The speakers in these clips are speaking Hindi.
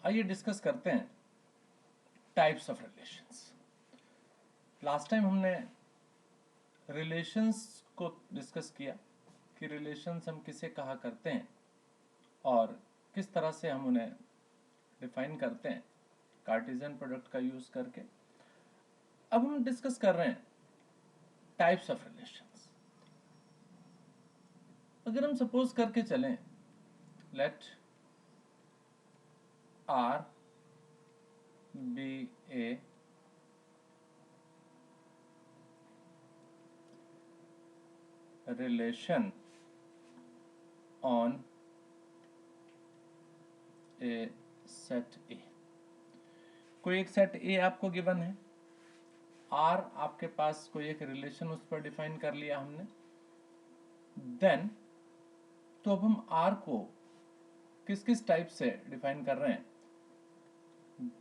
आइए डिस्कस करते हैं types of relations. Last time हमने रिलेशंस को डिस्कस किया कि रिलेशंस हम किसे कहा करते हैं और किस तरह से हम उन्हें डिफाइन करते हैं कार्टेशियन प्रोडक्ट का यूज करके। अब हम डिस्कस कर रहे हैं टाइप्स ऑफ रिलेशंस। अगर हम सपोज करके चलें, late R be a relation on a set A। कोई एक सेट A आपको गिवन है, R आपके पास कोई एक रिलेशन उस पर डिफाइन कर लिया हमने। देन तो अब हम R को किस किस टाइप से डिफाइन कर रहे हैं।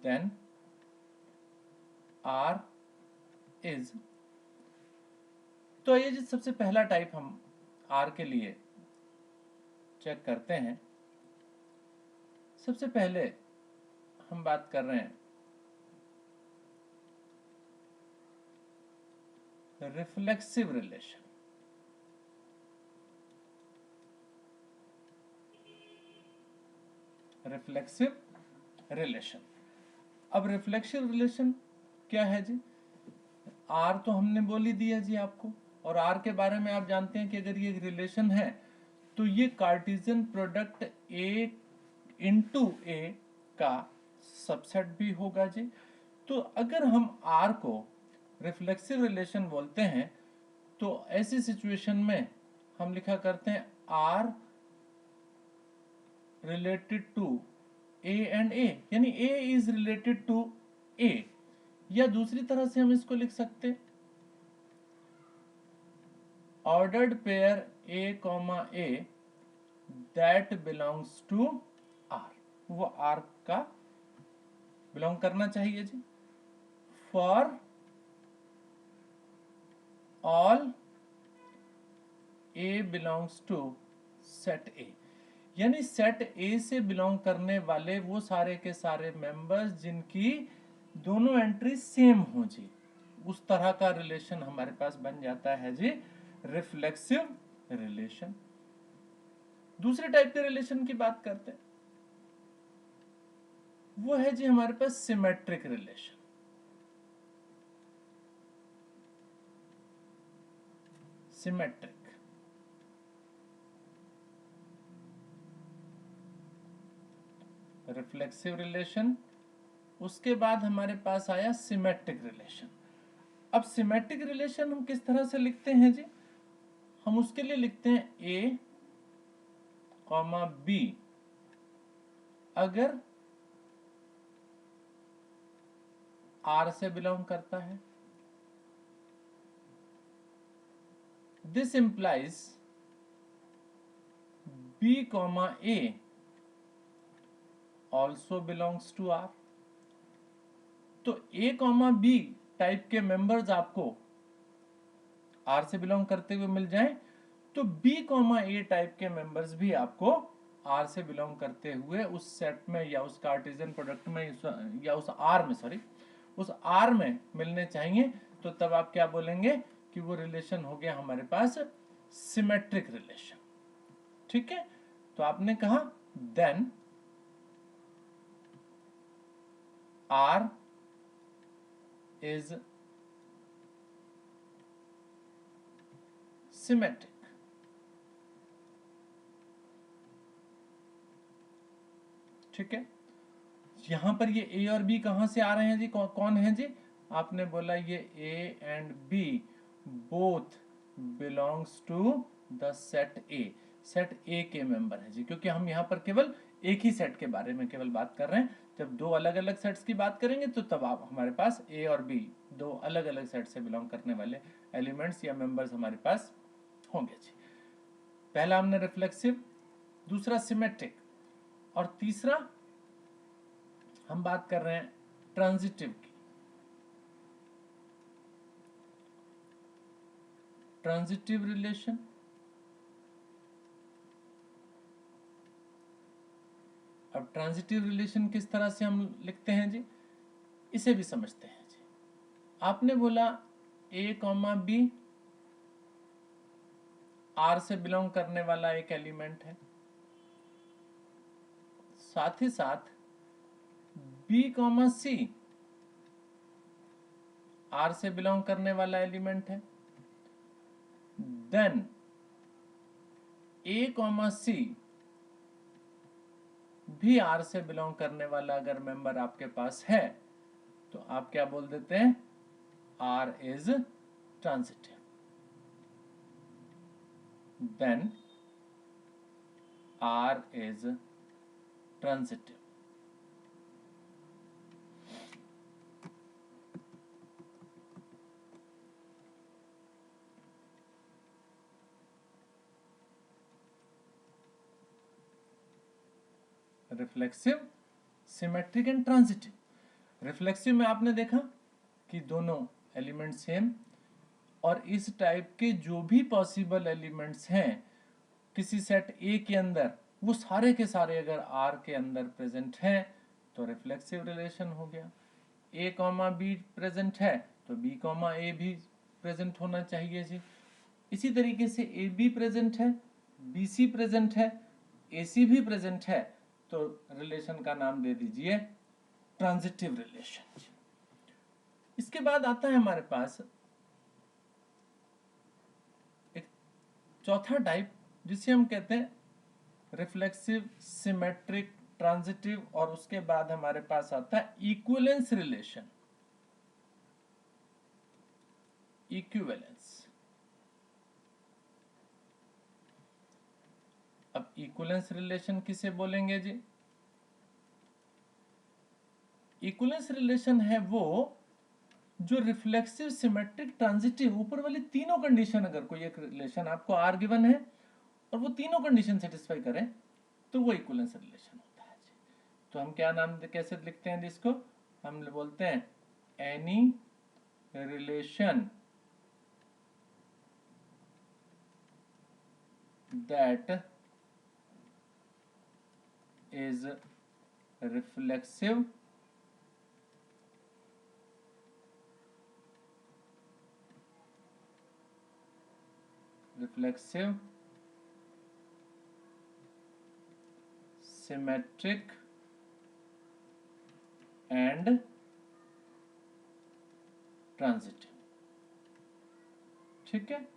देन R इज, तो ये जो सबसे पहला टाइप हम R के लिए चेक करते हैं, सबसे पहले हम बात कर रहे हैं रिफ्लेक्सिव रिलेशन। रिफ्लेक्सिव रिलेशन, अब रिफ्लेक्सिव रिलेशन क्या है जी? आर तो हमने बोल ही दिया जी आपको, और आर के बारे में आप जानते हैं कि अगर ये रिलेशन है तो ये कार्टेशियन प्रोडक्ट ए इंटू ए का सबसेट भी होगा जी। तो अगर हम आर को रिफ्लेक्सिव रिलेशन बोलते हैं तो ऐसी सिचुएशन में हम लिखा करते हैं R related to a and a, यानी a is related to a, या दूसरी तरह से हम इसको लिख सकते हैं ordered pair a comma a that belongs to R, वो आर का बिलोंग करना चाहिए जी। For all a belongs to set A, यानी सेट ए से बिलोंग करने वाले वो सारे के सारे मेंबर्स जिनकी दोनों एंट्री सेम हो जी, उस तरह का रिलेशन हमारे पास बन जाता है जी रिफ्लेक्सिव रिलेशन। दूसरे टाइप के रिलेशन की बात करते हैं, वो है जी हमारे पास symmetric relation. Symmetric, reflexive relation, उसके बाद हमारे पास आया सिमेट्रिक रिलेशन। अब सिमेट्रिक रिलेशन हम किस तरह से लिखते हैं जी? हम उसके लिए लिखते हैं ए कॉमा बी अगर आर से बिलोंग करता है, this implies B comma A also belongs to R. तो ए कॉमा बी टाइप के मेंबर्स आपको आर से बिलोंग करते हुए मिल जाएं, तो बी कॉमा ए टाइप के मेंबर्स भी आपको आर से बिलोंग करते हुए उस सेट में या उस कार्टेशियन प्रोडक्ट में या उस आर में, सॉरी उस आर में मिलने चाहिए। तो तब आप क्या बोलेंगे कि वो रिलेशन हो गया हमारे पास सिमेट्रिक रिलेशन। ठीक है, तो आपने कहा देन आर इज सिमेट्रिक। ठीक है, यहां पर ये ए और बी कहां से आ रहे हैं जी? कौन है जी? आपने बोला ये A and B both belongs to the set A, set A के मेंबर है जी, क्योंकि हम यहां पर केवल एक ही सेट के बारे में केवल बात कर रहे हैं। जब दो अलग अलग सेट्स की बात करेंगे तो तब आप हमारे पास ए और बी दो अलग अलग सेट से बिलोंग करने वाले एलिमेंट्स या मेंबर्स हमारे पास होंगे जी। पहला हमने रिफ्लेक्सिव, दूसरा सिमेट्रिक, और तीसरा हम बात कर रहे हैं ट्रांजिटिव की। ट्रांजिटिव रिलेशन, अब ट्रांजिटिव रिलेशन किस तरह से हम लिखते हैं जी, इसे भी समझते हैं जी। आपने बोला ए कॉमा बी आर से बिलोंग करने वाला एक एलिमेंट है, साथ ही साथ बी कॉमा सी आर से बिलोंग करने वाला एलिमेंट है, देन ए कॉमा सी भी आर से बिलोंग करने वाला अगर मेंबर आपके पास है तो आप क्या बोल देते हैं, R is transitive. Then R is transitive. Reflexive, symmetric and transitive. Reflexive में आपने देखा कि दोनों एलिमेंट सेम, और इस टाइप के जो भी पॉसिबल एलिमेंट्स हैं किसी सेट ए के अंदर, वो सारे के सारे अगर आर के अंदर प्रेजेंट हैं तो रिफ्लेक्सिव रिलेशन हो गया। ए कॉमा बी प्रेजेंट है तो बी कॉमा ए भी प्रेजेंट होना चाहिए जी। इसी तरीके से ए बी प्रेजेंट है, बी सी प्रेजेंट है, ए सी भी प्रेजेंट है, तो रिलेशन का नाम दे दीजिए ट्रांजिटिव रिलेशन। इसके बाद आता है हमारे पास एक चौथा टाइप जिसे हम कहते हैं रिफ्लेक्सिव, सिमेट्रिक, ट्रांजिटिव, और उसके बाद हमारे पास आता है इक्विवेलेंस रिलेशन। इक्विवेलेंस, अब इक्विवेलेंस रिलेशन किसे बोलेंगे जी? इक्विवेलेंस रिलेशन है वो जो रिफ्लेक्सिव, सिमेट्रिक, ट्रांजिटिव, ऊपर वाली तीनों कंडीशन, अगर कोई एक रिलेशन आपको आर गिवन है और वो तीनों कंडीशन सेटिस्फाई करें तो वो इक्विवेलेंस रिलेशन होता है जी। तो हम क्या नाम कैसे लिखते हैं इसको? हम बोलते हैं any relation that is reflexive, symmetric and transitive। ठीक है,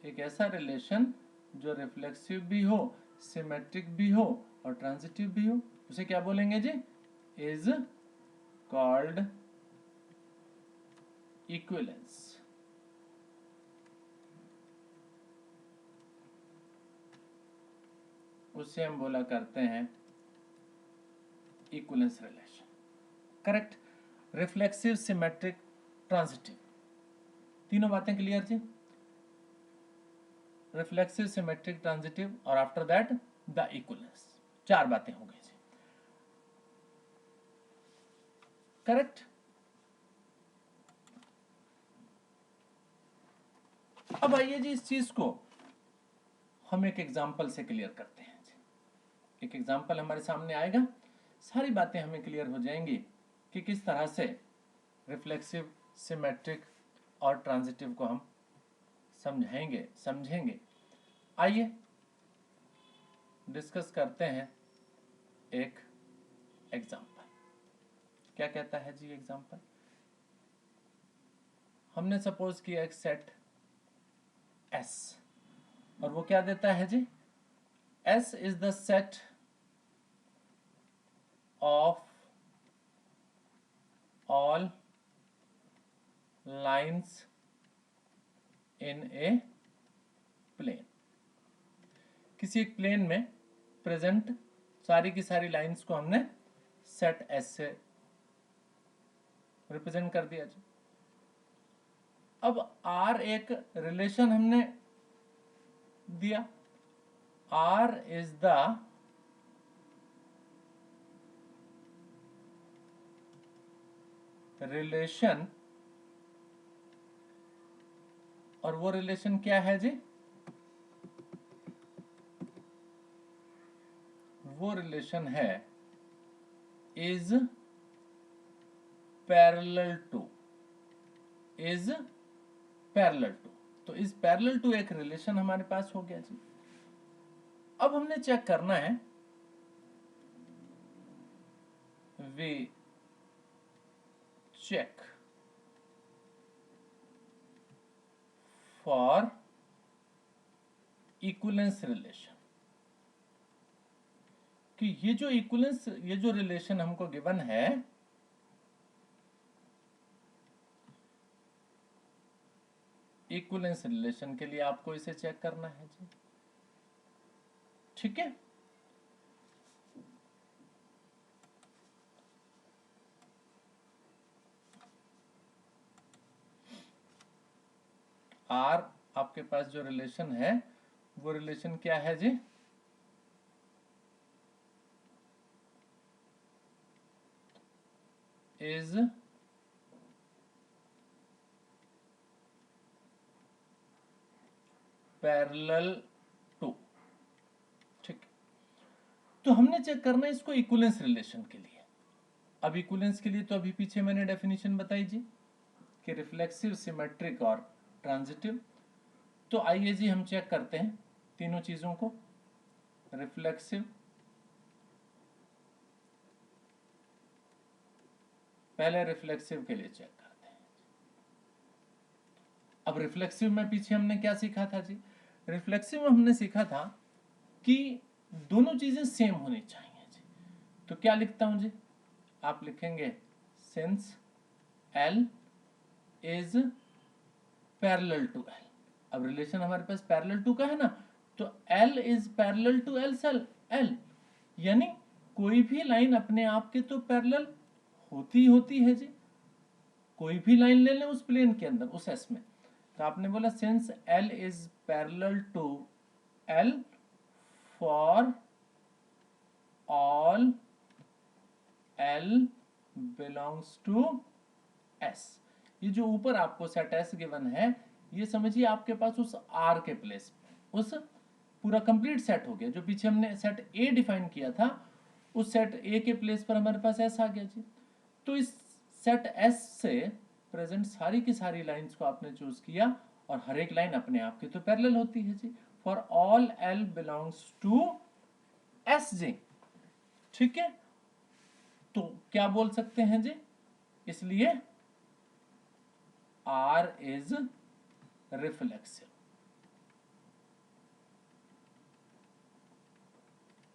एक ऐसा रिलेशन जो रिफ्लेक्सिव भी हो, सिमेट्रिक भी हो और ट्रांजिटिव भी हो, उसे क्या बोलेंगे जी? Is called equivalence. उसे हम बोला करते हैं equivalence relation. Correct? Reflexive, symmetric, transitive, तीनों बातें क्लियर जी? रिफ्लेक्सिव, सिमेट्रिक, ट्रांजिटिव और आफ्टर दैट द इक्विवेलेंस, चार बातें हो गई जी। करेक्ट? अब आइए जी, इस चीज को हम एक एग्जाम्पल से क्लियर करते हैं जी। एक एग्जाम्पल हमारे सामने आएगा, सारी बातें हमें क्लियर हो जाएंगी कि किस तरह से रिफ्लेक्सिव, सिमेट्रिक और ट्रांजिटिव को हम समझेंगे। आइए डिस्कस करते हैं एक एग्जाम्पल। क्या कहता है जी एग्जाम्पल? हमने सपोज किया एक सेट S, और वो क्या देता है जी? S is the set of all lines in a plane. किसी एक प्लेन में प्रेजेंट सारी की सारी लाइंस को हमने सेट S से रिप्रेजेंट कर दिया जी। अब R एक रिलेशन हमने दिया, R इज द रिलेशन, और वो रिलेशन क्या है जी? वो रिलेशन है is parallel to, is parallel to. तो इज पैरेलल टू एक रिलेशन हमारे पास हो गया जी। अब हमने चेक करना है, we check for equivalence relation, कि ये जो इक्विवेलेंस, ये जो रिलेशन हमको गिवन है, इक्विवेलेंस रिलेशन के लिए आपको इसे चेक करना है जी। ठीक है, आर आपके पास जो रिलेशन है वो रिलेशन क्या है जी? Is parallel to. ठीक, तो हमने चेक करना है इसको इक्विवेलेंस रिलेशन के लिए। अब इक्विवेलेंस के लिए तो अभी पीछे मैंने डेफिनेशन बताई जी कि रिफ्लेक्सिव, सिमेट्रिक और ट्रांजिटिव। तो आइए जी हम चेक करते हैं तीनों चीजों को। रिफ्लेक्सिव, पहले रिफ्लेक्सिव के लिए चेक करते हैं। अब रिफ्लेक्सिव में पीछे हमने क्या सीखा था जी? रिफ्लेक्सिव में हमने सीखा था कि दोनों चीजें सेम होनी चाहिए जी। तो क्या लिखता हूं जी? आप लिखेंगे since L is parallel to L। अब रिलेशन हमारे पास पैरेलल टू का है ना, तो L is parallel to L सेल L, यानी कोई भी लाइन अपने आप के तो पैरेलल होती है जी। कोई भी लाइन ले लें उस प्लेन के अंदर, उस एस में। तो आपने बोला since L is parallel to L for all L belongs to S। ये जो ऊपर आपको सेट S गिवन है, ये समझिए आपके पास उस R के प्लेस पे, उस पूरा कंप्लीट सेट हो गया। जो पीछे हमने सेट A डिफाइन किया था, उस सेट A के प्लेस पर हमारे पास S आ गया जी। तो इस सेट S से प्रेजेंट सारी की सारी लाइंस को आपने चूज किया, और हर एक लाइन अपने आप की तो पैरेलल होती है जी। For all L belongs to S जी। ठीक है, तो क्या बोल सकते हैं जी? इसलिए R इज रिफ्लेक्सिव।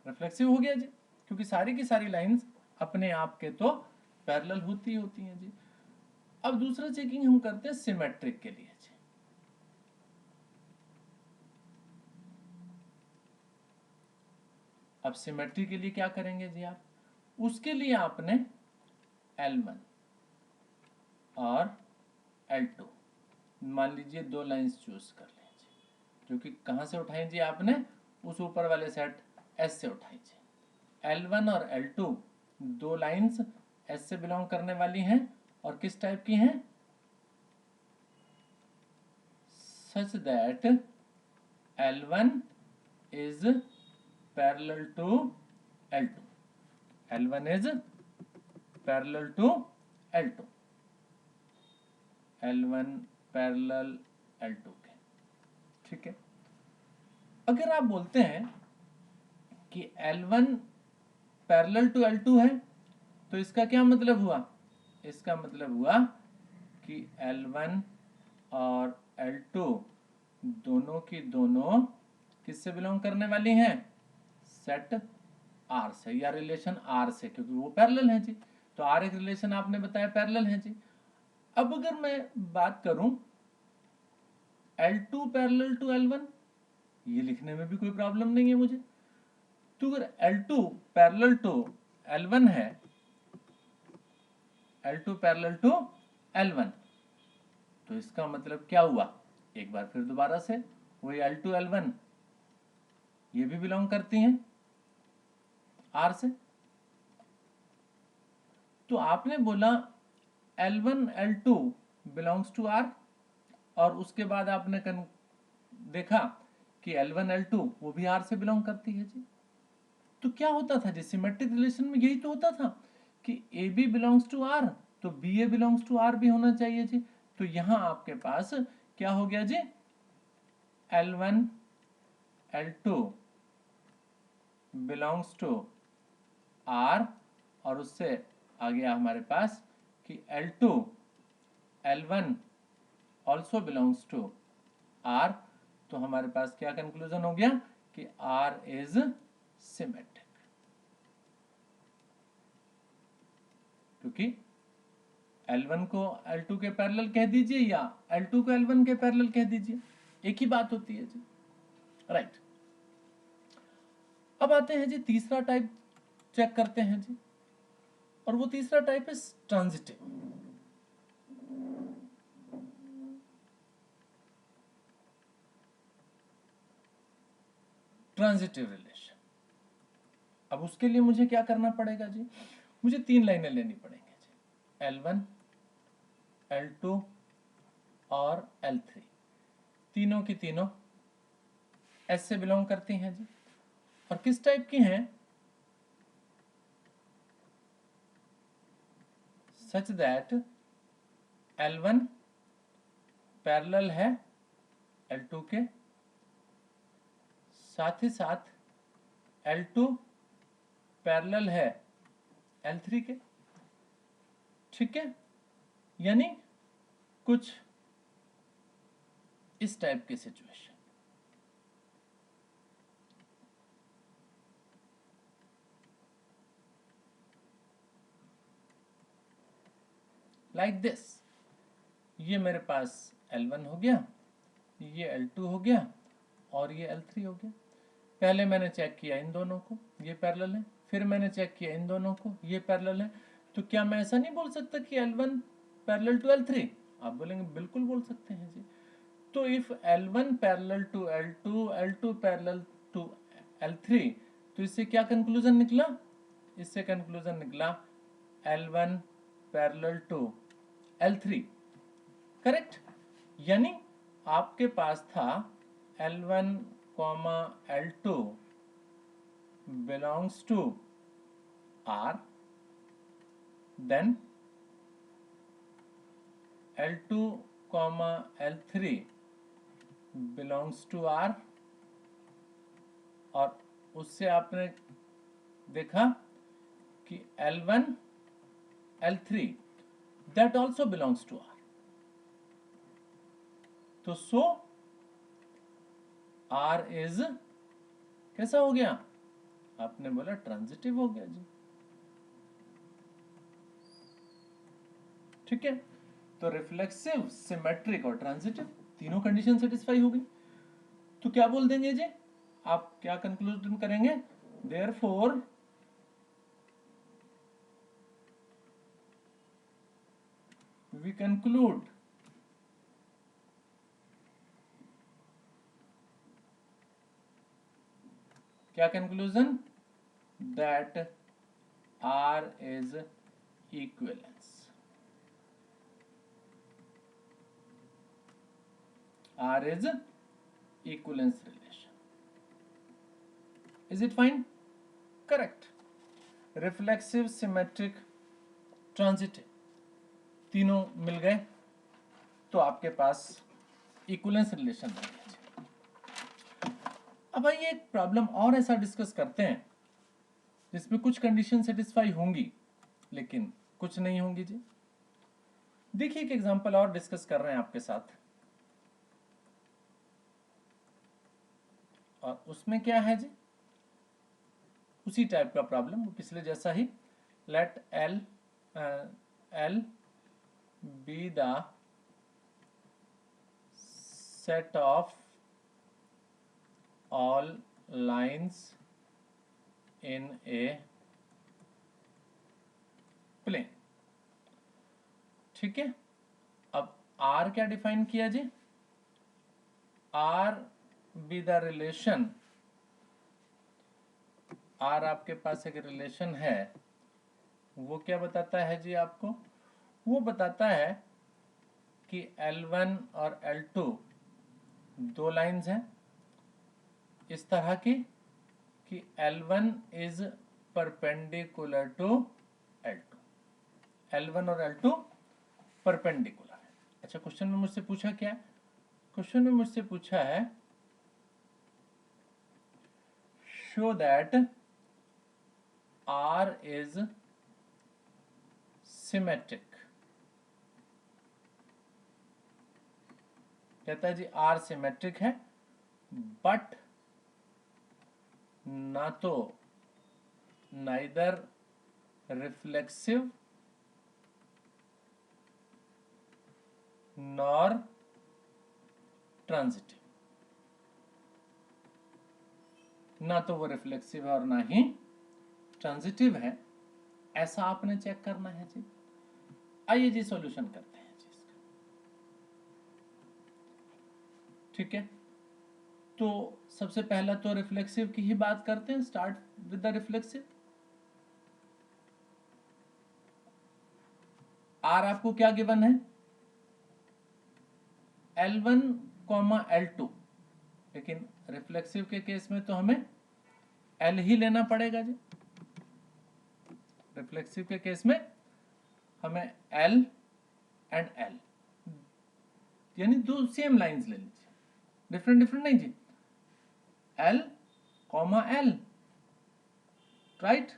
रिफ्लेक्सिव हो गया जी, क्योंकि सारी की सारी लाइंस अपने आप के तो पैरेलल होती हैं जी। अब दूसरा चेकिंग हम करते हैं सिमेट्रिक के लिए जी। अब सिमेट्री के लिए क्या करेंगे जी आप? उसके लिए आपने L1 और L2 मान लीजिए दो लाइंस चूज कर लें जी, जो कि कहां से उठाई जी आपने? उस ऊपर वाले सेट S से उठाई जी। L1 और L2 दो लाइंस S से बिलोंग करने वाली हैं, और किस टाइप की हैं? सच that L1 is parallel to L2. L1 is parallel to L2. L1 parallel L2 के। ठीक है, अगर आप बोलते हैं कि L1 parallel to L2 है, तो इसका क्या मतलब हुआ? इसका मतलब हुआ कि L1 और L2 दोनों की दोनों किससे बिलोंग करने वाली हैं? सेट R से, या रिलेशन R से, क्योंकि वो पैरेलल है जी। तो R एक रिलेशन आपने बताया पैरेलल है जी। अब अगर मैं बात करूं L2 पैरेलल टू L1, ये लिखने में भी कोई प्रॉब्लम नहीं है मुझे। तो अगर L2 पैरेलल टू L1 है, L2 पैरेलल टू L1, तो इसका मतलब क्या हुआ? एक बार फिर दोबारा से वही L2 L1 ये भी बिलोंग करती हैं R से। तो आपने बोला L1 L2 belongs to R, और उसके बाद आपने देखा कि L1 L2 वो भी R से बिलोंग करती है जी। तो क्या होता था जी? सिमेट्रिक रिलेशन में यही तो होता था कि a b belongs to R, तो b a belongs to R भी होना चाहिए जी। तो यहां आपके पास क्या हो गया जी, L1 L2 belongs to are, और उससे आ गया हमारे पास कि L2 L1 also belongs to R. तो हमारे पास क्या कंक्लूजन हो गया कि आर इज सिमेट्रिक, क्योंकि L1 को L2 के पैरेलल कह दीजिए या L2 को L1 के पैरेलल कह दीजिए, एक ही बात होती है जी, राइट। अब आते हैं जी तीसरा टाइप चेक करते हैं जी, और वो तीसरा टाइप है ट्रांजिटिव। ट्रांजिटिव रिलेशन, अब उसके लिए मुझे क्या करना पड़ेगा जी, मुझे 3 लाइनें लेनी पड़ेंगी जी, L1 L2 और L3, तीनों की तीनों S से बिलोंग करती हैं जी। और किस टाइप की हैं, सच दैट L1 पैरेलल है L2 के, साथ ही साथ L2 पैरेलल है L3 के, ठीक है। यानी कुछ इस टाइप की सिचुएशन, लाइक दिस। ये मेरे पास L1 हो गया, ये L2 हो गया, और ये L3 हो गया। पहले मैंने चेक किया इन दोनों को, ये पैरेलल है, फिर मैंने चेक किया इन दोनों को, ये पैरेलल है। तो क्या मैं ऐसा नहीं बोल सकता कि L1 पैरेलल टू L3? आप बोलेंगे बिल्कुल बोल सकते हैं जी। तो if L1 parallel to L2, L2 parallel to L3, तो इससे क्या कंक्लूजन निकला, इससे कंक्लूजन निकला L1 parallel to L3, correct. यानी आपके पास था L1 L2 belongs to R, then L2 L3 belongs to R, और उससे आपने देखा कि L1 L3 that also belongs to R। तो सो R is कैसा हो गया, आपने बोला ट्रांजिटिव हो गया जी, ठीक है। तो रिफ्लेक्सिव, सिमेट्रिक और ट्रांजिटिव तीनों कंडीशन सेटिस्फाई हो गई। तो क्या बोल देंगे जी, आप क्या कंक्लूजन करेंगे, देयरफॉर वी कंक्लूड क्या conclusion, that R is equivalence, R is equivalence relation। Is it fine? Correct। Reflexive, symmetric, transitive तीनों मिल गए, तो आपके पास इक्विवेलेंस रिलेशन बन गया। अब आइए एक प्रॉब्लम और ऐसा डिस्कस करते हैं जिसमें कुछ कंडीशन सेटिस्फाई होंगी लेकिन कुछ नहीं होंगी जी। देखिए एक एग्जांपल और डिस्कस कर रहे हैं आपके साथ, और उसमें क्या है जी, उसी टाइप का प्रॉब्लम, पिछले जैसा ही। Let L be the set of all lines in a plane, ठीक है। अब R क्या डिफाइन किया जी, R be the relation, R आपके पास एक रिलेशन है, वो क्या बताता है जी आपको, वो बताता है कि L1 और L2 दो लाइंस हैं इस तरह की कि L1 is perpendicular to L2, L1 और L2 परपेंडिकुलर है। अच्छा, क्वेश्चन में मुझसे पूछा क्या है? क्वेश्चन में मुझसे पूछा है show that R is symmetric. कहता है जी R सिमेट्रिक है, बट ना तो नाइदर रिफ्लेक्सिव नॉर ट्रांजिटिव। ना तो वो रिफ्लेक्सिव है और ना ही ट्रांजिटिव है, ऐसा आपने चेक करना है जी। आइए जी सॉल्यूशन करते हैं जी इसका। ठीक है, तो सबसे पहला तो रिफ्लेक्सिव की ही बात करते हैं। Start with the reflexive. R आपको क्या गिवन है? L1, L2, लेकिन रिफ्लेक्सिव के केस में तो हमें L ही लेना पड़ेगा जी। रिफ्लेक्सिव के केस में हमें L एंड L यानी दो सेम लाइंस ले लीजिए, डिफरेंट डिफरेंट नहीं जी। L, L, right.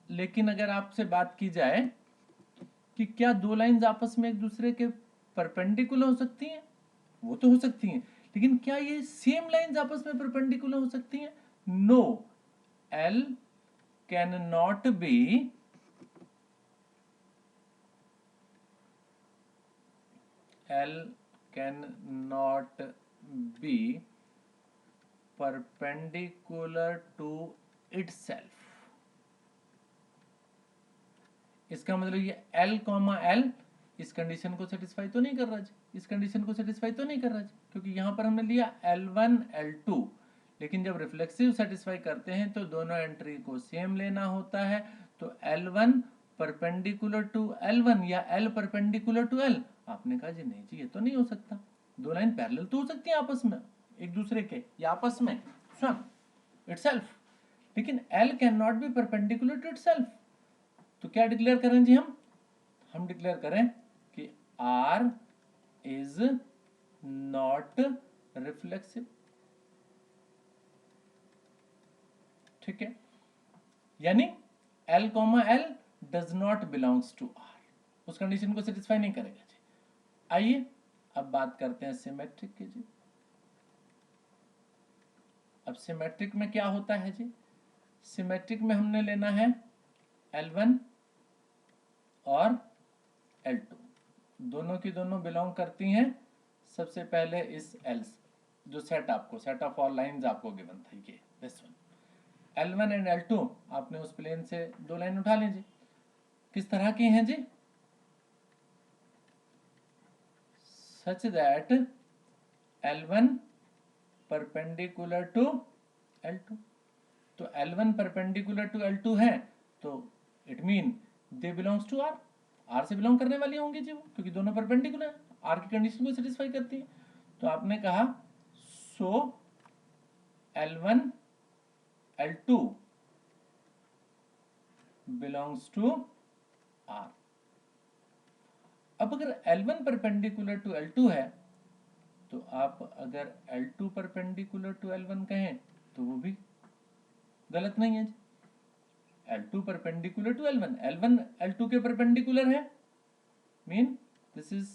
लेकिन अगर आपसे बात की जाए कि क्या दो लाइंस आपस में एक दूसरे के परपेंडिकुलर हो सकती हैं? वो तो हो सकती हैं, लेकिन क्या ये सेम लाइंस आपस में परपेंडिकुलर हो सकती हैं? No, L can not be perpendicular to itself। इसका मतलब ये L, L इस कंडीशन को सेटिस्फाई तो नहीं कर रहा जी, इस कंडीशन को सेटिस्फाई तो नहीं कर रहा जी, क्योंकि यहां पर हमने लिया L1, L2, लेकिन जब रिफ्लेक्सिव सेटिस्फाई करते हैं तो दोनों एंट्री को सेम लेना होता है। तो L1 परपेंडिकुलर टू L1 या L परपेंडिकुलर टू L। आपने कहा जी नहीं जी, ये तो नहीं हो सकता, दो लाइन पैरेलल तो हो सकती है आपस में एक दूसरे के, या आपस में स्वयं इटसेल्फ, लेकिन L can not be perpendicular to itself. तो क्या डिक्लेयर करें जी हम डिक्लेयर करें कि R इज नॉट रिफ्लेक्सिव। ठीक है, यानी L, L does not belongs to R, उस कंडीशन को सेटिस्फाई नहीं करेगा जी। आइए अब बात करते हैं सिमेट्रिक की जी। अब सिमेट्रिक में क्या होता है जी? सिमेट्रिक में हमने लेना है L1 और L2, दोनों की दोनों बिलोंग करती हैं सबसे पहले इस L, जो सेट ऑफ ऑल लाइंस आपको गिवन था ये this one. L1 and L2 आपने उस प्लेन से दो लाइन उठा लीजिए। किस तरह की हैं जी? Such that L1 perpendicular to L2। तो L1 परपेंडिकुलर टू L2 है, तो it mean they belongs to R से बिलोंग करने वाली होंगी जी वो, क्योंकि दोनों परपेंडिकुलर R की कंडीशन को सेटिस्फाई करती है। तो आपने कहा सो L1 L2 belongs to R। अब अगर L1 परपेंडिकुलर टू L2 है, तो आप अगर L2 परपेंडिकुलर टू L1 कहें तो वो भी गलत नहीं है जी। L2 perpendicular to L1, L1 L2 के परपेंडिकुलर है, mean this is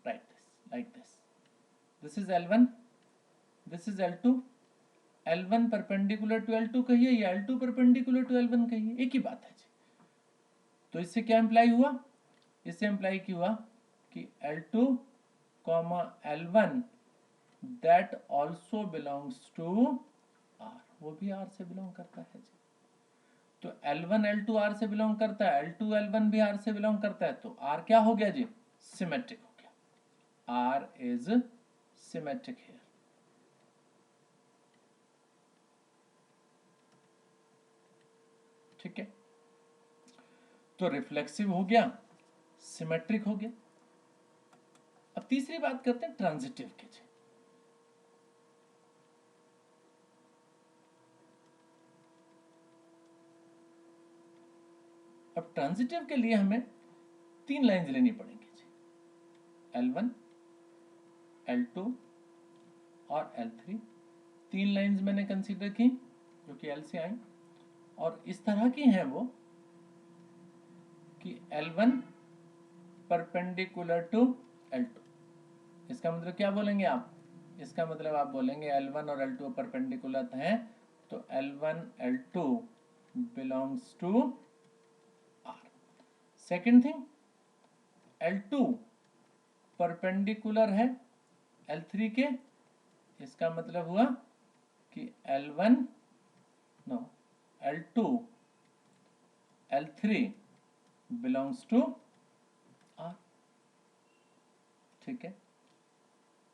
right this like this is L1, this is L2। L1 perpendicular to L2 कहिए या L2 परपेंडिकुलर टू L1 कहिए, एक ही बात है जी। तो इससे क्या इंप्लाई हुआ? इससे इंप्लाई क्या हुआ कि L2, L1 that also belongs to R, वो भी R से बिलोंग करता है जी। तो L1 L2 R से बिलोंग करता है, L2 L1 भी R से बिलोंग करता है, तो R क्या हो गया जी? सिमेट्रिक हो गया। R is symmetric here. ठीक है, तो रिफ्लेक्सिव हो गया, सिमेट्रिक हो गया। अब तीसरी बात करते हैं ट्रांजिटिव की जी। अब ट्रांजिटिव के लिए हमें 3 लाइंस लेनी पड़ेंगी जी, L1, L2 और L3। 3 लाइंस मैंने कंसीडर की जो कि L से आई, और इस तरह की हैं वो कि L1 परपेंडिकुलर टू L2। इसका मतलब क्या बोलेंगे आप? इसका मतलब आप बोलेंगे L1 और L2 परपेंडिकुलर हैं, तो L1 L2 belongs to R। Second thing, L2 perpendicular है L3 के, इसका मतलब हुआ कि L2 L3 belongs to R। ठीक है,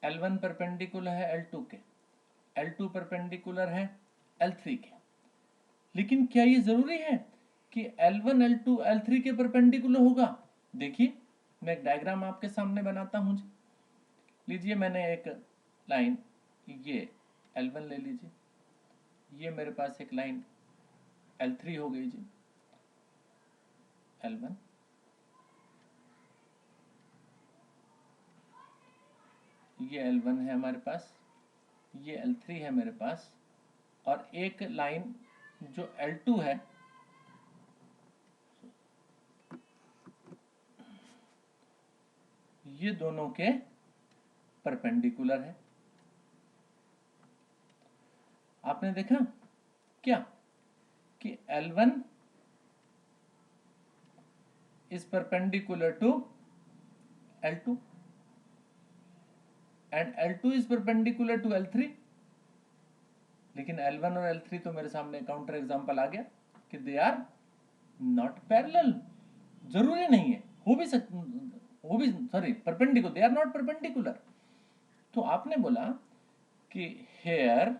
L1 परपेंडिकुलर है L2 के, L2 परपेंडिकुलर है L3 के, लेकिन क्या ये जरूरी है कि L1 L2 L3 के परपेंडिकुलर होगा? देखिए, मैं एक डायग्राम आपके सामने बनाता हूं जी। लीजिए, मैंने एक लाइन, ये L1 ले लीजिए, ये मेरे पास एक लाइन L3 हो गई जी, L1, ये L1 है हमारे पास, ये L3 है मेरे पास, और एक लाइन जो L2 है, ये दोनों के परपेंडिकुलर है। आपने देखा क्या कि L1 is perpendicular to L2 and L2 is perpendicular to L3, लेकिन L1 और L3 तो मेरे सामने काउंटर एग्जांपल आ गया कि दे आर नॉट पैरेलल। जरूरी नहीं है, हो भी sorry perpendicular, they are not perpendicular. तो आपने बोला कि here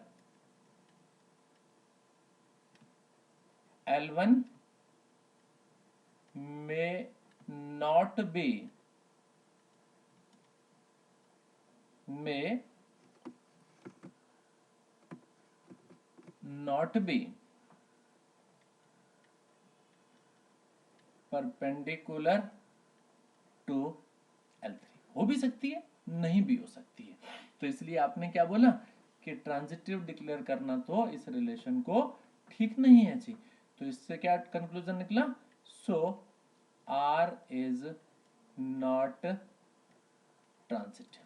L1 may not be perpendicular to L3। हो भी सकती है, नहीं भी हो सकती है। तो इसलिए आपने क्या बोला कि ट्रांजिटिव डिक्लेयर करना तो इस रिलेशन को ठीक नहीं है जी। तो इससे क्या कंक्लूजन निकला? सो R इज नॉट ट्रांजिटिव।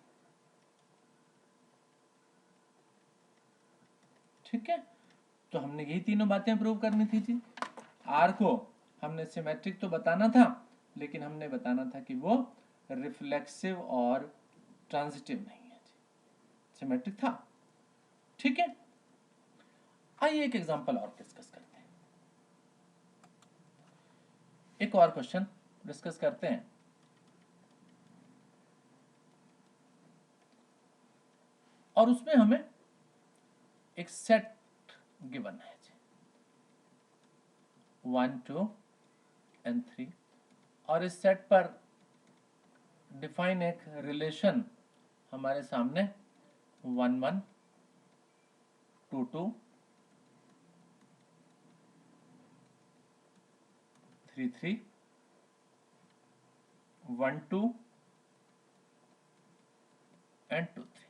ठीक है, तो हमने यही तीनों बातें प्रूव करनी थी जी। R को हमने सिमेट्रिक तो बताना था, लेकिन हमने बताना था कि वो रिफ्लेक्सिव और ट्रांजिटिव नहीं है जी, सिमेट्रिक था। ठीक है, आइए एक एग्जांपल और डिस्कस करते हैं, एक और क्वेश्चन डिस्कस करते हैं। और उसमें हमें एक सेट गिवन है जी, 1 2 and 3, और इस सेट पर डिफाइन एक रिलेशन हमारे सामने 1 1 2 2 3 3 1 2 and 2 3।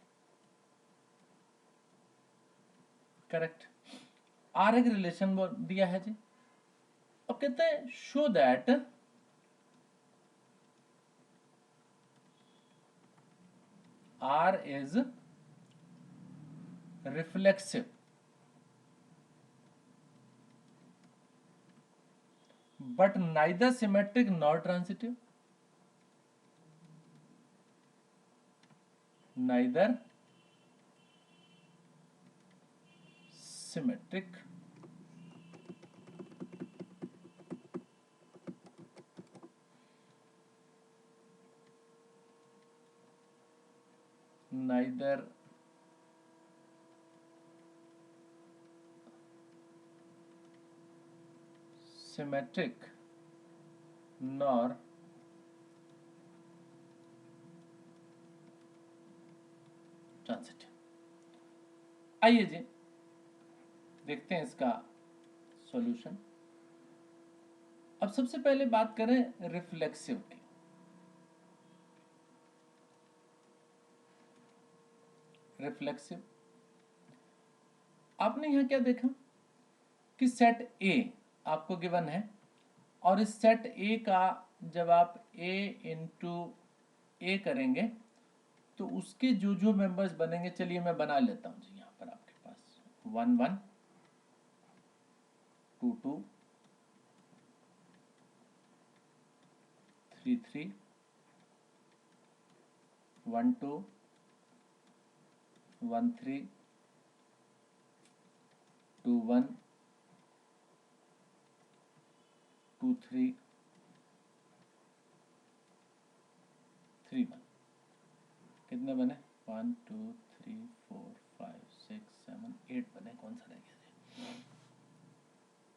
करेक्ट। आर एक रिलेशन दिया है जी। अब कहते हैं show that R is reflexive but neither symmetric nor transitive, neither symmetric neither symmetric nor transitive. आइए जी देखते हैं इसका सॉल्यूशन। अब सबसे पहले बात करें रिफ्लेक्सिव की। रिफ्लेक्सिव, आपने यहां क्या देखा कि सेट ए आपको गिवन है, और इस सेट ए का जब आप ए इंटू ए करेंगे तो उसके जो जो मेंबर्स बनेंगे, चलिए मैं बना लेता हूं जी। यहां पर आपके पास 1 1 2 2 3 3 1 2 1 3 2 1 2 3 3 1। कितने बने? 1 2 3 4 5 6 7 8 बने। कौन सा रह गया?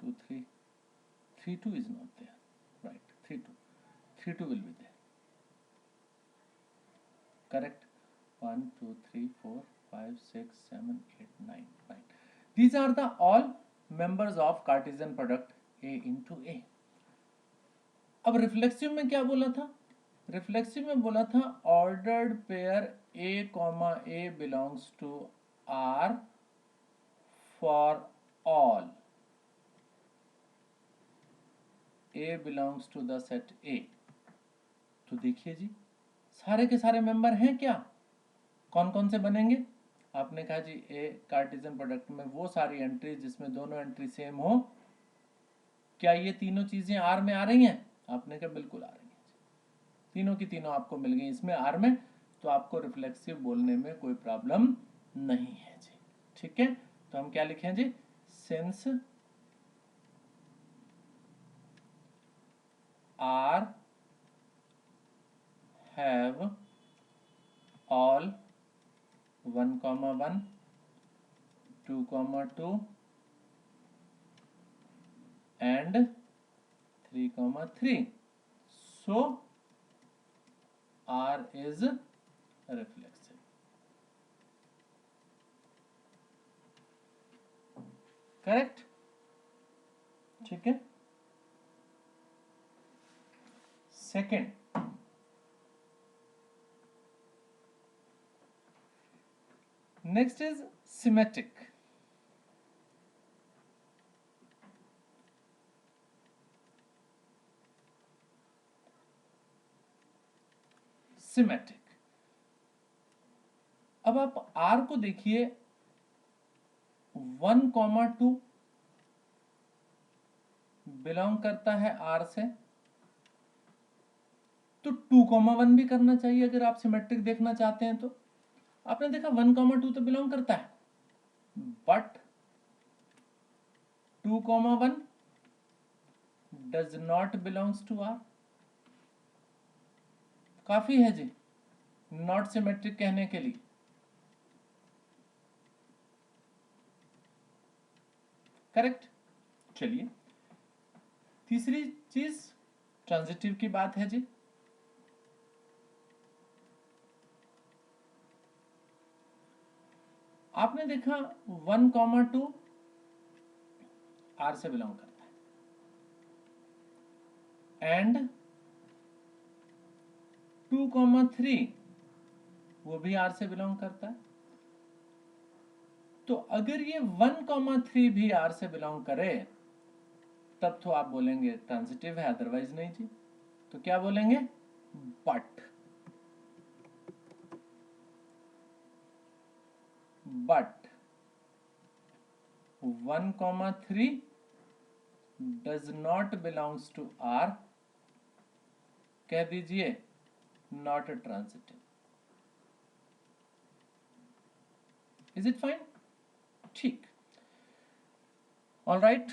2 3 3 2 is not there, right? 3 2 3 2 will be there, correct? 1 2 3 4 5 6 7 8 9, right? These are the all members of Cartesian product A into A. अब रिफ्लेक्सिव में क्या बोला था? रिफ्लेक्सिव में बोला था ordered pair A comma A belongs to R for all A belongs to the set A। तो देखिए जी, सारे के सारे मेंबर हैं क्या? कौन कौन से बनेंगे? आपने कहा जी ए कार्टेशियन प्रोडक्ट में वो सारी एंट्री जिसमें दोनों एंट्री सेम हो। क्या ये तीनों चीजें आर में आ रही हैं? आपने कहा बिल्कुल आ रही हैं, तीनों की तीनों आपको मिल गई इसमें आर में, तो आपको रिफ्लेक्सिव बोलने में कोई प्रॉब्लम नहीं है जी। ठीक है, तो हम क्या लिखें जी? Since R have all 1 comma 1 2 comma 2 and 3 comma 3, so R is reflexive. Correct? ठीक है। Second, next is symmetric. Symmetric, अब आप R को देखिए 1 कॉमा 2 बिलोंग करता है R से, तो 2 कॉमा 1 भी करना चाहिए अगर आप सिमेट्रिक देखना चाहते हैं तो। आपने देखा 1 कॉमा 2 तो बिलोंग करता है, but 2 comma 1 does not belongs to R। काफी है जी नॉट सिमेट्रिक कहने के लिए। करेक्ट? चलिए, तीसरी चीज ट्रांजिटिव की बात है जी। आपने देखा 1 कॉमा 2 R से बिलोंग करता है, एंड 2 कॉमा 3 वो भी R से बिलोंग करता है। तो अगर ये 1 कॉमा 3 भी R से बिलोंग करे तब तो आप बोलेंगे ट्रांजिटिव है, अदरवाइज नहीं जी। तो क्या बोलेंगे? But 1 comma 3 does not belongs to R, कह दीजिए not transitive. Is it fine? ठीक, ऑल राइट।